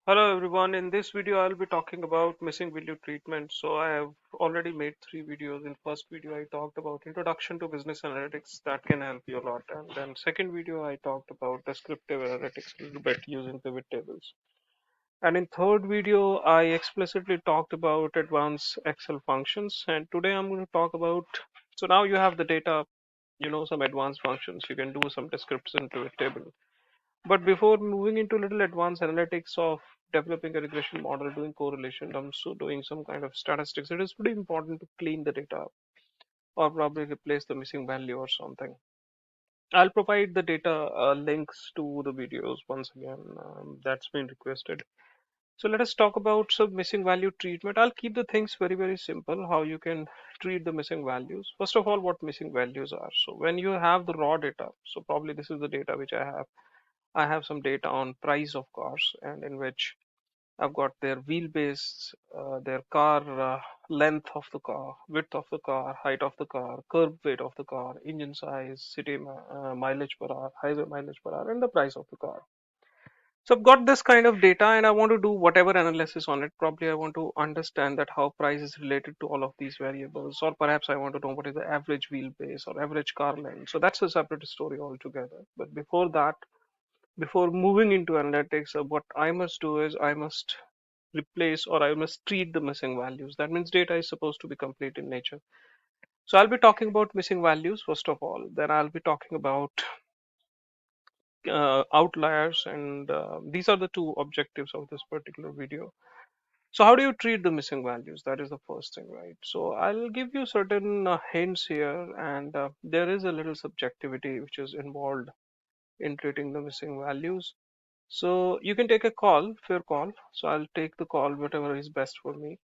Hello everyone, in this video I'll be talking about missing value treatment. So I have already made three videos. In first video I talked about introduction to business analytics that can help you a lot, and then second video I talked about descriptive analytics a little bit using pivot tables. And in third video I explicitly talked about advanced Excel functions, and today I'm going to talk about, so now you have the data, some advanced functions, you can do some description in pivot table. But before moving into little advanced analytics of developing a regression model, doing correlation, also doing some kind of statistics, it is pretty important to clean the data or probably replace the missing value or something. I'll provide the data links to the videos once again. That's been requested. So let us talk about some missing value treatment. I'll keep the things very, very simple, how you can treat the missing values. First of all, what missing values are. So when you have the raw data, so probably this is the data which I have. I have some data on price of cars, and in which I've got their wheelbase, their car length of the car, width of the car, height of the car, curb weight of the car, engine size, city mileage per hour, highway mileage per hour, and the price of the car. So I've got this kind of data and I want to do whatever analysis on it. Probably I want to understand that how price is related to all of these variables, or perhaps I want to know what is the average wheelbase or average car length. So that's a separate story altogether. But before that, before moving into analytics, what I must do is I must replace or I must treat the missing values. That means data is supposed to be complete in nature. So I'll be talking about missing values first of all. Then I'll be talking about outliers, and these are the two objectives of this particular video. So how do you treat the missing values? That is the first thing, right? So I'll give you certain hints here, and there is a little subjectivity which is involved in treating the missing values. So you can take a call, fair call. So I'll take the call, whatever is best for me.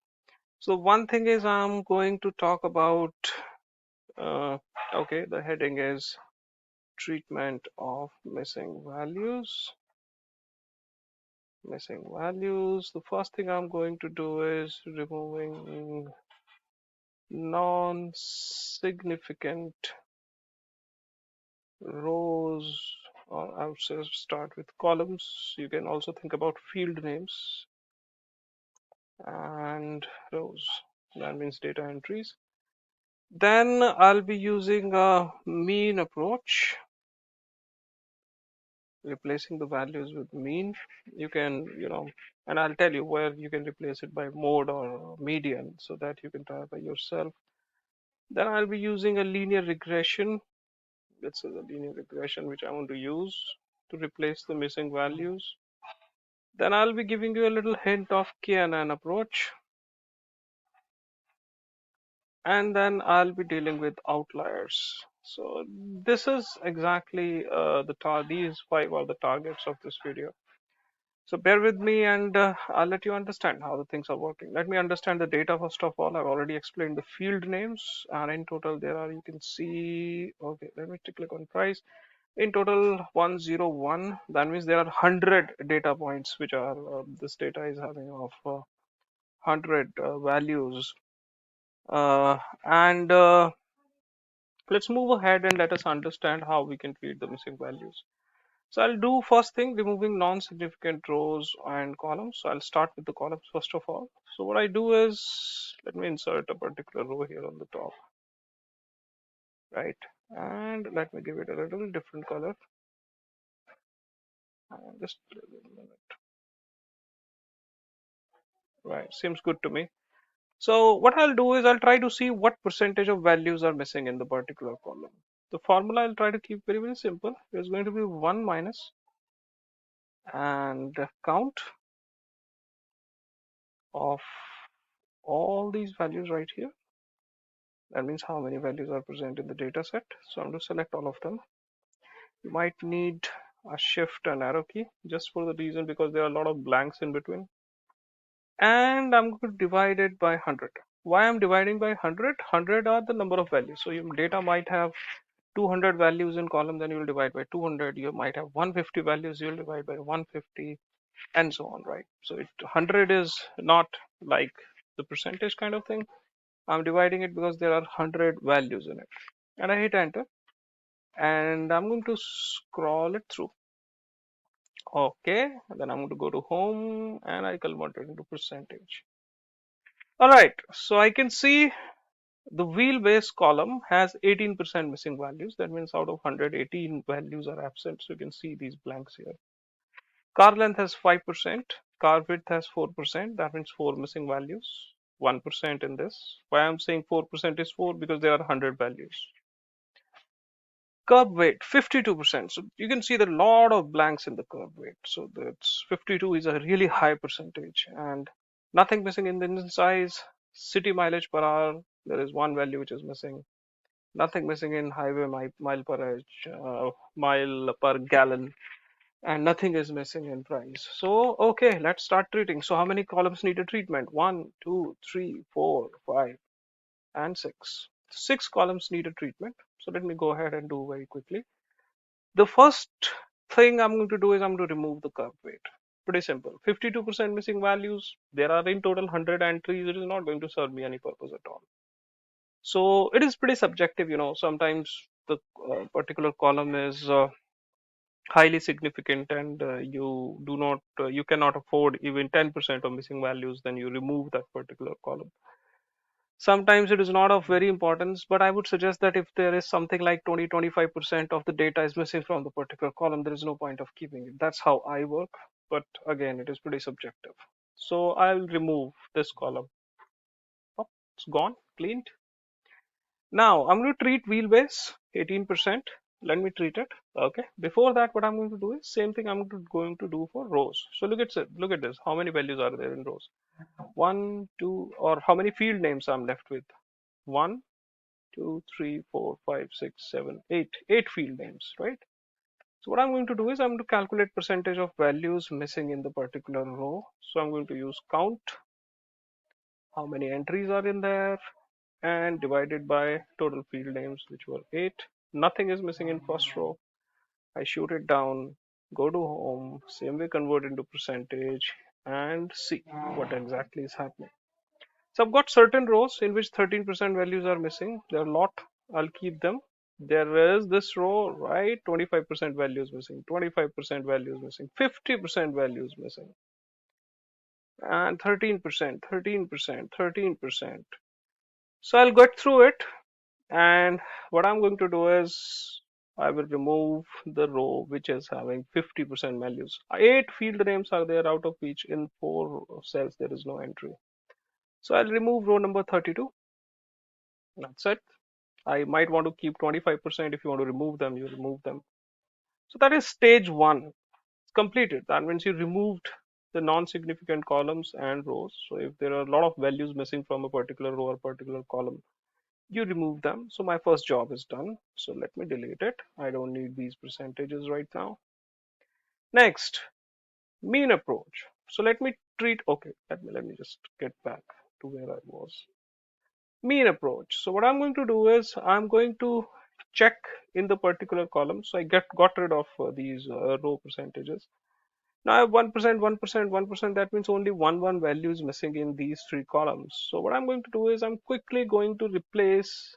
So one thing is I'm going to talk about, uh, okay, the heading is treatment of missing values. Missing values. The first thing I'm going to do is removing non-significant rows, or I would say start with columns. You can also think about field names and rows. That means data entries. Then I'll be using a mean approach, replacing the values with mean. You can, and I'll tell you where you can replace it by mode or median so that you can try by yourself. Then I'll be using a linear regression. This is a linear regression which I want to use to replace the missing values. Then I'll be giving you a little hint of KNN approach. And then I'll be dealing with outliers. So this is exactly these five are the targets of this video. So bear with me, and I'll let you understand how the things are working. Let me understand the data first of all. I've already explained the field names, and in total there are, you can see, okay, let me click on price. In total 101. That means there are 100 data points which are this data is having of 100 values. And let's move ahead and let us understand how we can treat the missing values. So I'll do first thing, removing non-significant rows and columns. So I'll start with the columns first of all. So what I do is, let me insert a particular row here on the top, right? And let me give it a little different color. Just a minute. Right, seems good to me. So what I'll do is I'll try to see what percentage of values are missing in the particular column. The formula I'll try to keep very, very simple. It's going to be 1 minus and count of all these values right here. That means how many values are present in the data set. So I'm going to select all of them. You might need a shift and arrow key just for the reason because there are a lot of blanks in between. And I'm going to divide it by 100. Why I'm dividing by 100? 100 are the number of values. So your data might have 200 values in column, then you will divide by 200. You might have 150 values, you will divide by 150, and so on, right? So 100 is not like the percentage kind of thing. I'm dividing it because there are 100 values in it. And I hit enter. And I'm going to scroll it through. Okay, then I'm going to go to home and I convert it into percentage. All right, so I can see the wheelbase column has 18% missing values. That means out of 100, 18 values are absent. So you can see these blanks here. Car length has 5%. Car width has 4%. That means 4 missing values. 1% in this. Why I'm saying 4% is 4 because there are 100 values. Curb weight 52%. So you can see there are a lot of blanks in the curb weight. So that's 52 is a really high percentage, and nothing missing in the engine size. City mileage per hour, there is one value which is missing. Nothing missing in highway mile per edge, mile per gallon, and nothing is missing in price. So okay, let's start treating. So how many columns need a treatment? One, two, three, four, five, and six. Six columns need a treatment. So let me go ahead and do very quickly. The first thing I'm going to do is I'm going to remove the curve weight. Pretty simple. 52% missing values. There are in total 100 entries. It is not going to serve me any purpose at all. So it is pretty subjective, Sometimes the particular column is highly significant and you cannot afford even 10% of missing values, then you remove that particular column. Sometimes it is not of very importance, but I would suggest that if there is something like 20-25% of the data is missing from the particular column, there is no point of keeping it. That's how I work, but again, it is pretty subjective. So I'll remove this column. Oh, it's gone, cleaned. Now I'm going to treat wheelbase 18%. Let me treat it. Okay. Before that, what I'm going to do is same thing going to do for rows. So look at it. Look at this. How many values are there in rows? One, two, or how many field names I'm left with? One, two, three, four, five, six, seven, eight. Eight field names, right? So what I'm going to do is I'm going to calculate percentage of values missing in the particular row. So I'm going to use count, how many entries are in there, and divided by total field names, which were 8. Nothing is missing in first row. I shoot it down, go to home, same way convert into percentage, and see what exactly is happening. So I've got certain rows in which 13% values are missing. There are a lot. I'll keep them. There is this row, right? 25% values missing, 25% values missing, 50% values missing, and 13%, 13%, 13%. So I'll get through it. And what I'm going to do is I will remove the row which is having 50% values. 8 field names are there, out of which in 4 cells there is no entry. So I'll remove row number 32. That's it. I might want to keep 25%. If you want to remove them, you remove them. So that is stage 1. It's completed. That means you removed the non-significant columns and rows. So if there are a lot of values missing from a particular row or particular column, you remove them. So my first job is done. So let me delete it. I don't need these percentages right now. Next, mean approach. So let me treat, okay, let me just get back to where I was. Mean approach. So what I'm going to do is I'm going to check in the particular column. So I got rid of these row percentages. Now I have 1%, 1%, 1%. That means only one value is missing in these 3 columns. So what I'm going to do is I'm quickly going to replace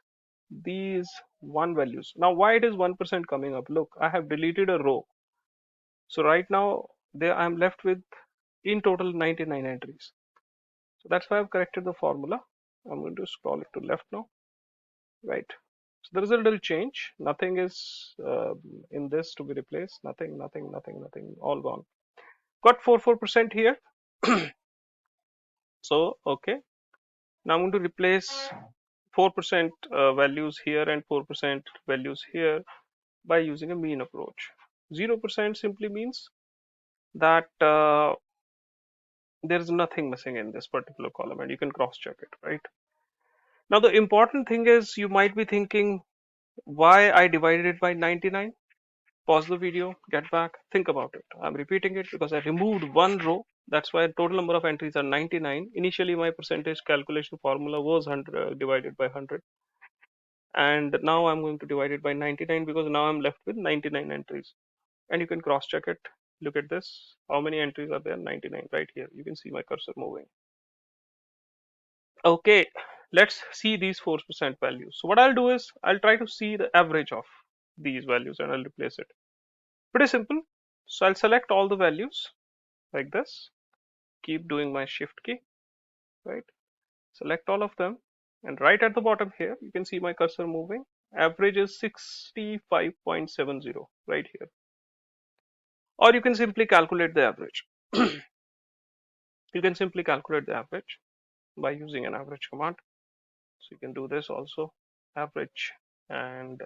these 1 values. Now why it is 1% coming up? Look, I have deleted a row. So right now there I'm left with in total 99 entries. So that's why I've corrected the formula. I'm going to scroll it to left now. Right. So there is a little change. Nothing is in this to be replaced. Nothing, nothing, nothing, nothing. All gone. Got 4% here. So okay. Now I'm going to replace 4% values here and 4% values here by using a mean approach. 0% simply means that there is nothing missing in this particular column, and you can cross check it, right? Now the important thing is you might be thinking why I divided it by 99. Pause the video, get back, think about it. I'm repeating it because I removed 1 row. That's why total number of entries are 99. Initially my percentage calculation formula was 100 divided by 100, and now I'm going to divide it by 99 because now I'm left with 99 entries. And you can cross check it. Look at this. How many entries are there? 99 right here. You can see my cursor moving. Okay, let's see these 4% values. So what I'll do is I'll try to see the average of these values and I'll replace it. Pretty simple. So I'll select all the values like this, keep doing my shift key, right? Select all of them, and right at the bottom here, you can see my cursor moving. Average is 65.70 right here. Or you can simply calculate the average. You can simply calculate the average by using an average command. So you can do this also, average, and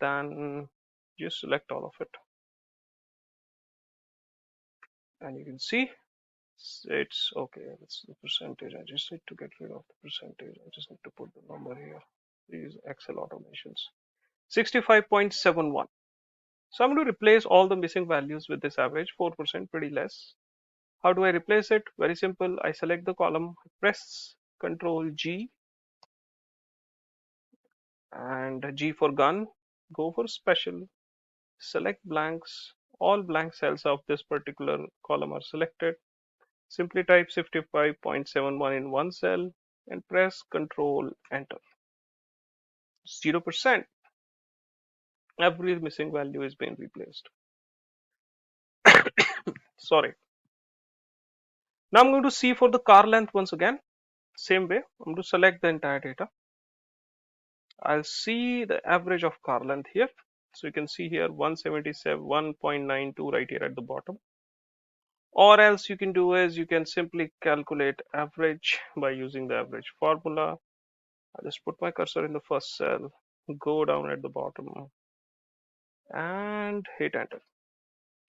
then just select all of it. And you can see it's okay. It's the percentage. I just need to get rid of the percentage. I just need to put the number here. These Excel automations. 65.71. So I'm going to replace all the missing values with this average, 4%, pretty less. How do I replace it? Very simple. I select the column, press Control G and G for gun. Go for special. Select blanks. All blank cells of this particular column are selected. Simply type 65.71 in one cell and press Control Enter. 0%. Every missing value is being replaced. Sorry. Now I'm going to see for the car length once again. Same way, I'm going to select the entire data. I'll see the average of car length here. So you can see here 177.1.92 right here at the bottom. Or else you can do is you can simply calculate average by using the average formula. I'll just put my cursor in the first cell, go down at the bottom and hit enter.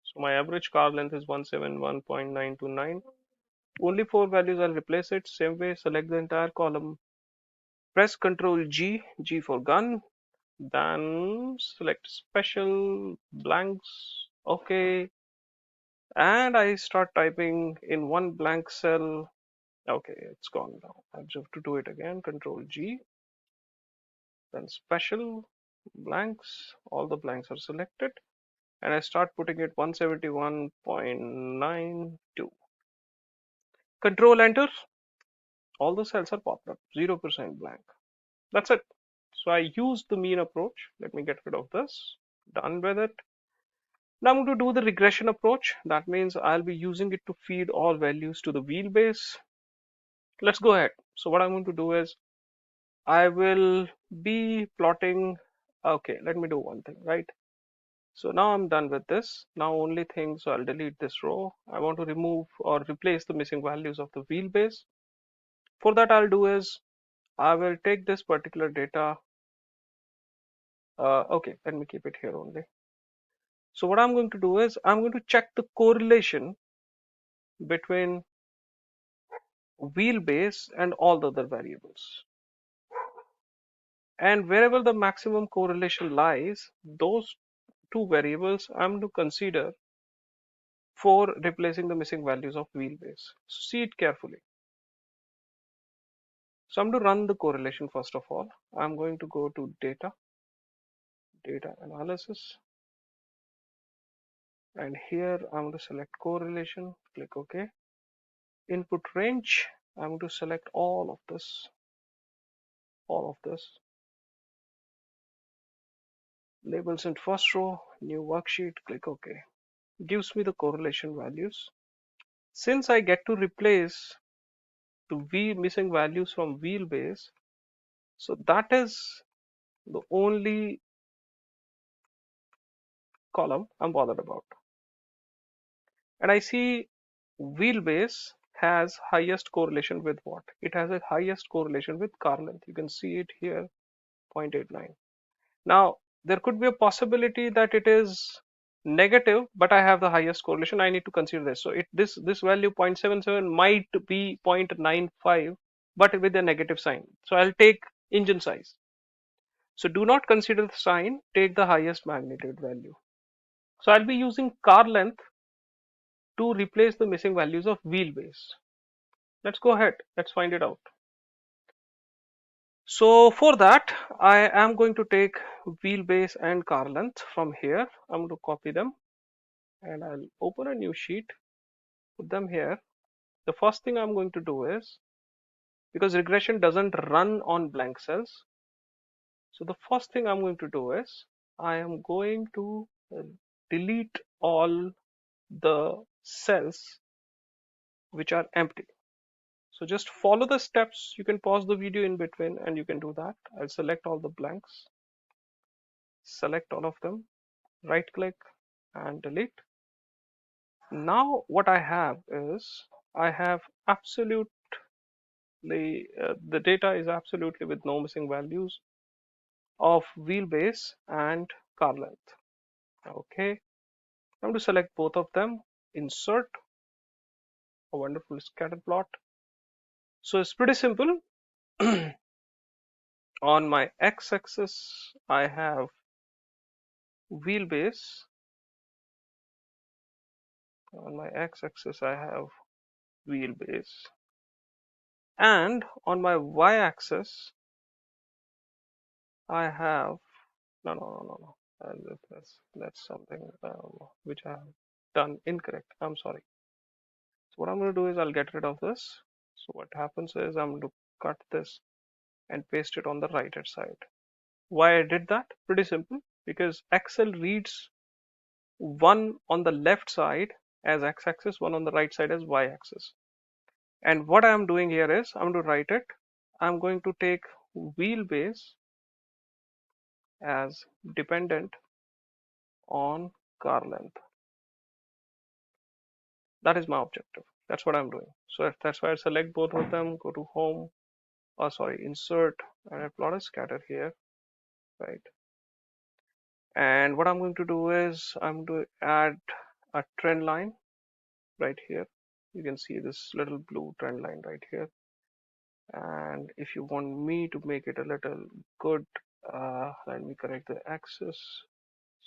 So my average car length is 171.929. Only four values, I'll replace it. Same way, select the entire column. Press Ctrl G, G for gun. Then select special blanks. Okay. And I start typing in one blank cell. Okay, it's gone now. I have to do it again. Ctrl G. Then special blanks. All the blanks are selected. And I start putting it 171.92. Control Enter. All the cells are popped up. 0% blank. That's it. So I used the mean approach. Let me get rid of this. Done with it. Now I'm going to do the regression approach. That means I'll be using it to feed all values to the wheelbase. Let's go ahead. So what I'm going to do is I will be plotting. Okay, let me do one thing, right? So now I'm done with this. Now only thing, so I'll delete this row. I want to remove or replace the missing values of the wheelbase. For that, I'll do is I will take this particular data. Okay, let me keep it here only. So what I'm going to do is I'm going to check the correlation between wheelbase and all the other variables. And wherever the maximum correlation lies, those two variables I'm to consider for replacing the missing values of wheelbase. So see it carefully. So I'm to run the correlation first of all. I'm going to go to data, data analysis, and here I'm going to select correlation, click OK. Input range, I'm going to select all of this, labels in first row, new worksheet, click OK. Gives me the correlation values. Since I get to replace the missing values from wheelbase, so that is the only column I'm bothered about. And I see wheelbase has highest correlation with what? It has a highest correlation with car length. You can see it here, 0.89. Now, there could be a possibility that it is negative, but I have the highest correlation. I need to consider this. So this value 0.77 might be 0.95, but with a negative sign. So I'll take engine size. So do not consider the sign, take the highest magnitude value. So I'll be using car length to replace the missing values of wheelbase. Let's go ahead, let's find it out. So for that, I am going to take wheelbase and car length from here. I'm going to copy them and I'll open a new sheet, put them here. The first thing I'm going to do is, because regression doesn't run on blank cells, so the first thing I'm going to do is I am going to delete all the cells which are empty. So just follow the steps. You can pause the video in between and you can do that. I'll select all the blanks, select all of them, right click and delete. Now what I have is I have absolutely the data is absolutely with no missing values of wheelbase and car length. Okay, I'm going to select both of them, insert a wonderful scatter plot. So it's pretty simple. On my x-axis, I have wheelbase. On my x-axis, I have wheelbase. And on my y-axis, I have no. That's something which I have done incorrect. I'm sorry. So what I'm going to do is I'll get rid of this. So what happens is I'm going to cut this and paste it on the right hand side. Why I did that? Pretty simple. Because Excel reads one on the left side as x-axis, one on the right side as y-axis. And what I'm doing here is I'm going to write it. I'm going to take wheelbase as dependent on car length. That is my objective. That's what I'm doing. So that's why I select both of them, go to home, insert, and I plot a scatter here, right? And what I'm going to do is I'm going to add a trend line right here. You can see this little blue trend line right here. And if you want me to make it a little good, let me correct the axis.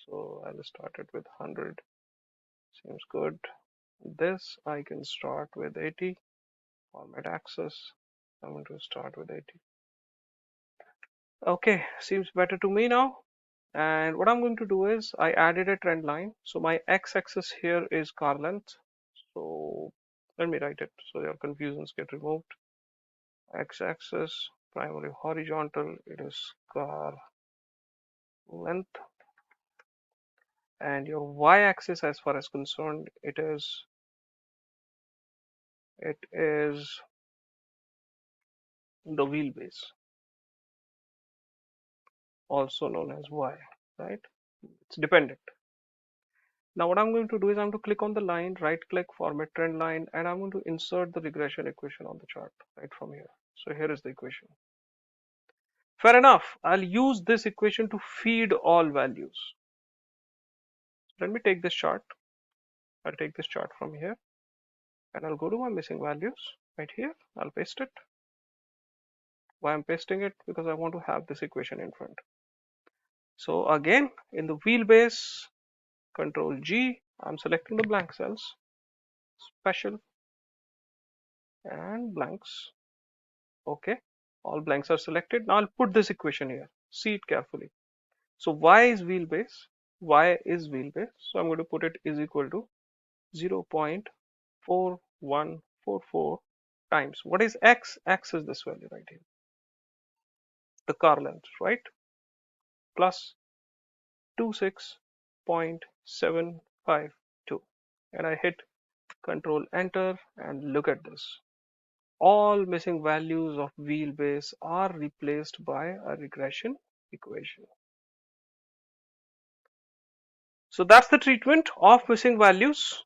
So I'll start it with 100. Seems good. This I can start with 80. Format axis. I'm going to start with 80. Okay, seems better to me now. And what I'm going to do is I added a trend line. So my x-axis here is car length. So let me write it so your confusions get removed. X-axis, primary horizontal, it is car length. And your y-axis, as far as concerned, it is the wheelbase, also known as y, right? It's dependent. Now what I'm going to do is I'm going to click on the line, right click, format trend line, and I'm going to insert the regression equation on the chart right from here. So here is the equation. Fair enough. I'll use this equation to feed all values. Let me take this chart. I'll take this chart from here and I'll go to my missing values right here. I'll paste it. Why I'm pasting it? Because I want to have this equation in front. So again, in the wheelbase, Control G, I'm selecting the blank cells, special and blanks. Okay, all blanks are selected. Now I'll put this equation here. See it carefully. So y is wheelbase. Y is wheelbase. So I'm going to put it is equal to 0.4144 times. What is x? X is this value right here. The car length, right? Plus 26.752. And I hit Control Enter and look at this. All missing values of wheelbase are replaced by a regression equation. So that's the treatment of missing values.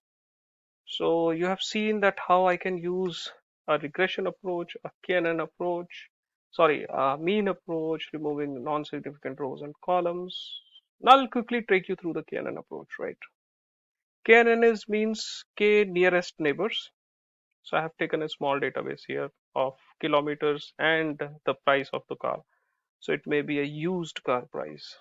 So you have seen that how I can use a regression approach, a KNN approach, a mean approach, removing non-significant rows and columns. Now I'll quickly take you through the KNN approach, right? KNN means K nearest neighbors. So I have taken a small database here of kilometers and the price of the car. So it may be a used car price.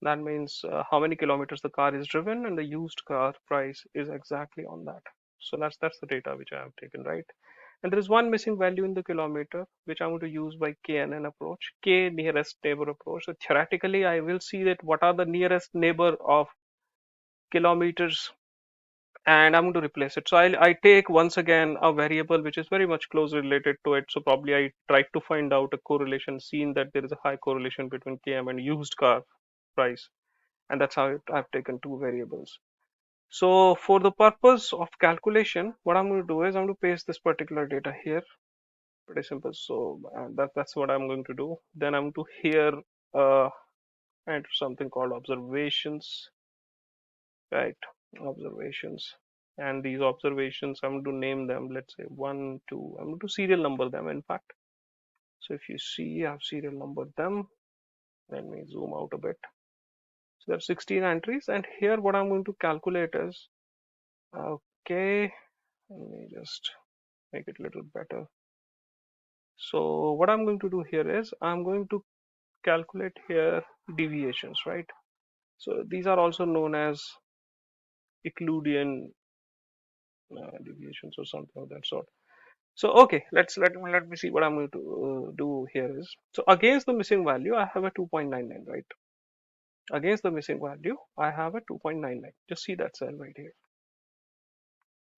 That means how many kilometers the car is driven, and the used car price is exactly on that. So that's the data which I have taken, right? And there is one missing value in the kilometer, which I'm going to use by KNN approach, K nearest neighbor approach. So theoretically, I will see that what are the nearest neighbor of kilometers, and I'm going to replace it. So I take once again a variable which is very much closely related to it. So probably I tried to find out a correlation, seen that there is a high correlation between KM and used car price. and that's how I've taken two variables. So for the purpose of calculation, what I'm going to do is I'm going to paste this particular data here. Pretty simple. So that's what I'm going to do. Then I'm going to here enter something called observations, right? Observations. And these observations, I'm going to name them, let's say 1, 2. I'm going to serial number them, in fact. So if you see, I've serial numbered them. Let me zoom out a bit. So there are 16 entries, and here what I'm going to calculate is, okay, let me just make it a little better. So what I'm going to do here is I'm going to calculate here deviations, right? So these are also known as Euclidean deviations or something of that sort. So okay, let me see what I'm going to do here is, so against the missing value I have a 2.99, right? Against the missing value I have a 2.99. Just see that cell right here.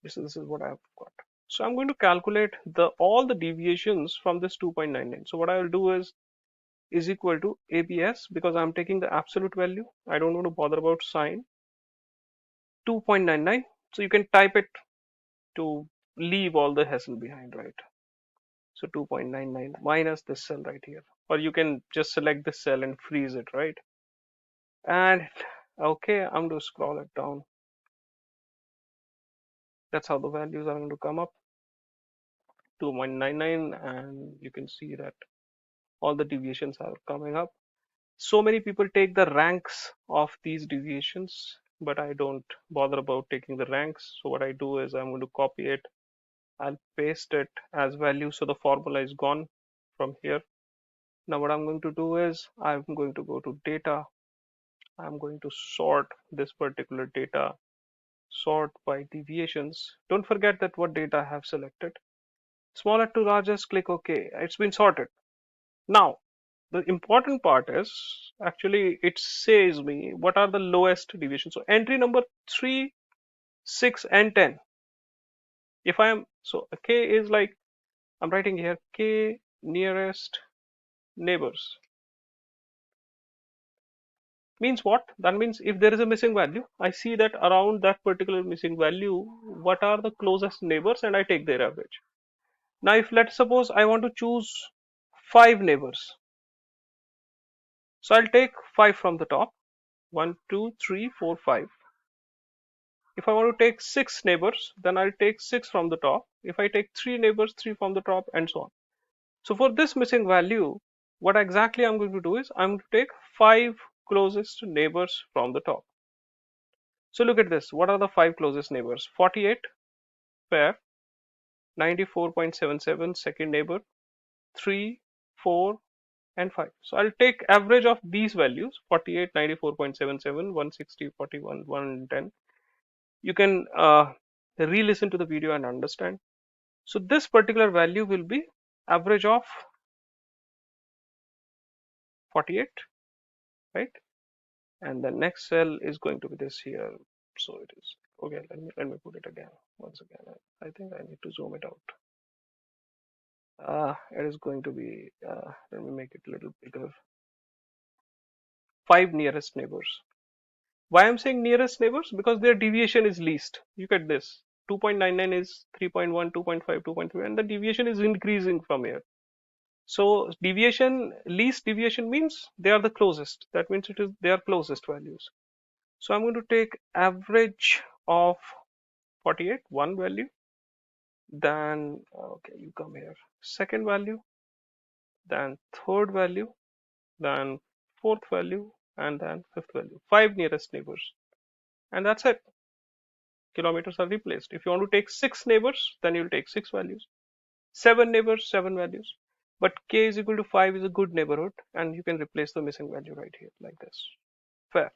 This is what I've got. So I'm going to calculate the all the deviations from this 2.99. So what I will do is equal to ABS, because I'm taking the absolute value. I don't want to bother about sign. 2.99. So you can type it to leave all the hassle behind, right? So 2.99 minus this cell right here, or you can just select this cell and freeze it, right? And okay, I'm going to scroll it down. That's how the values are going to come up, 2.99, and you can see that all the deviations are coming up. So many people take the ranks of these deviations, but I don't bother about taking the ranks. So what I do is I'm going to copy it. I'll paste it as value, so the formula is gone from here. Now what I'm going to do is I'm going to go to data. I'm going to sort this particular data, sort by deviations. Don't forget that what data I have selected. Smaller to largest, click OK. It's been sorted. Now, the important part is actually it says me what are the lowest deviations. So entry number 3, 6, and 10. If I am, so K is like, I'm writing here K nearest neighbors. Means what? That means if there is a missing value, I see that around that particular missing value, what are the closest neighbors, and I take their average. Now, if let's suppose I want to choose 5 neighbors, so I'll take 5 from the top, 1, 2, 3, 4, 5. If I want to take 6 neighbors, then I'll take 6 from the top. If I take 3 neighbors, 3 from the top, and so on. So for this missing value, what exactly I'm going to do is I'm going to take 5 closest neighbors from the top. So look at this. What are the 5 closest neighbors? 48, fair. 94.77, second neighbor. 3, 4, and 5. So I'll take average of these values: 48, 94.77, 160, 41, 110. You can re-listen to the video and understand. So this particular value will be average of 48, right? And the next cell is going to be this here. So it is okay. Let me put it again once again. I think I need to zoom it out. It is going to be, let me make it a little bigger. 5 nearest neighbors. Why I'm saying nearest neighbors? Because their deviation is least. Look at this. 2.99 is 3.1, 2.5, 2.3, and the deviation is increasing from here. So deviation, least deviation means they are the closest. That means it is their closest values. So I'm going to take average of 48, one value. Then, okay, you come here. Second value, then third value, then fourth value, and then fifth value. 5 nearest neighbors. And that's it. Kilometers are replaced. If you want to take 6 neighbors, then you'll take 6 values. 7 neighbors, 7 values. But k is equal to 5 is a good neighborhood, and you can replace the missing value right here like this. Fair.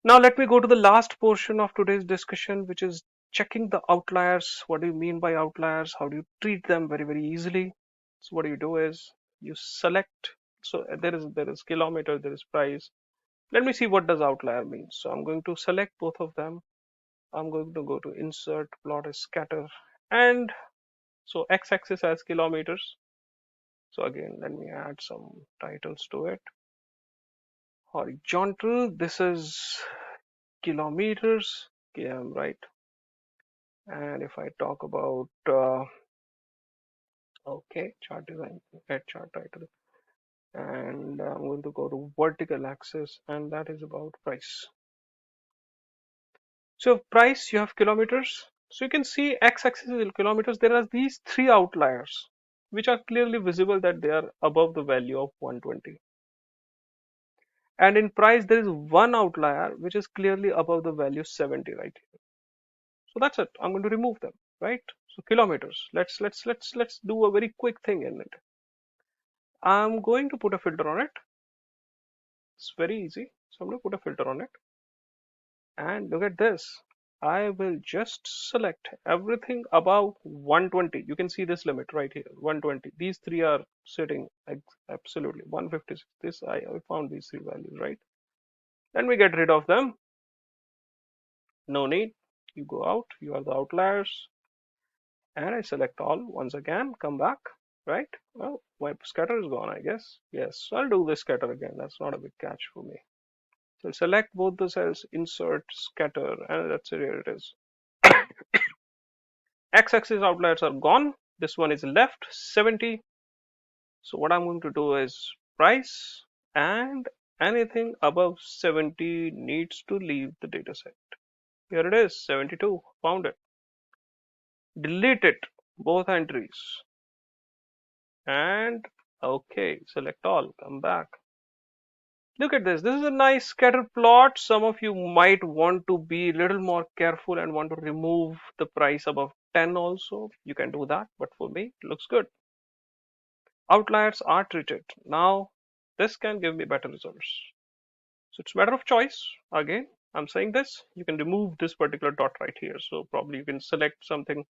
Now let me go to the last portion of today's discussion, which is checking the outliers. What do you mean by outliers? How do you treat them very, very easily? So what you do is you select. So there is kilometer, there is price. Let me see what does outlier mean. So I'm going to select both of them. I'm going to go to insert, plot as scatter, and so x-axis as kilometers. So again, let me add some titles to it. horizontal. This is kilometers, km, right? And if I talk about okay, chart design, add chart title, and I'm going to go to vertical axis, and that is about price. So price, you have kilometers. So you can see x-axis is in kilometers. There are these three outliers, which are clearly visible that they are above the value of 120. And in price, there is one outlier which is clearly above the value 70 right here. So that's it. I'm going to remove them, right? So kilometers. Let's do a very quick thing in it. I'm going to put a filter on it. It's very easy. So I'm going to put a filter on it. And look at this. I will just select everything above 120. You can see this limit right here, 120. These three are sitting absolutely 156. This I found these three values, right? Then we get rid of them. No need. You go out. You are the outliers. And I select all once again. Come back, right? Well, my scatter is gone, I guess. Yes, I'll do this scatter again. That's not a big catch for me. So select both the cells, insert, scatter, and that's it. Here it is. X-axis outliers are gone. This one is left 70. So what I'm going to do is price, and anything above 70 needs to leave the dataset. Here it is, 72. Found it. Delete it, both entries. And okay, select all. Come back. Look at this. This is a nice scatter plot. Some of you might want to be a little more careful and want to remove the price above 10 also. You can do that, but for me, it looks good. Outliers are treated. Now, this can give me better results. So it's a matter of choice. Again, I'm saying this. You can remove this particular dot right here. So probably you can select something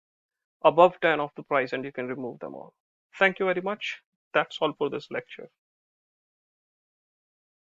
above 10 of the price and you can remove them all. Thank you very much. That's all for this lecture.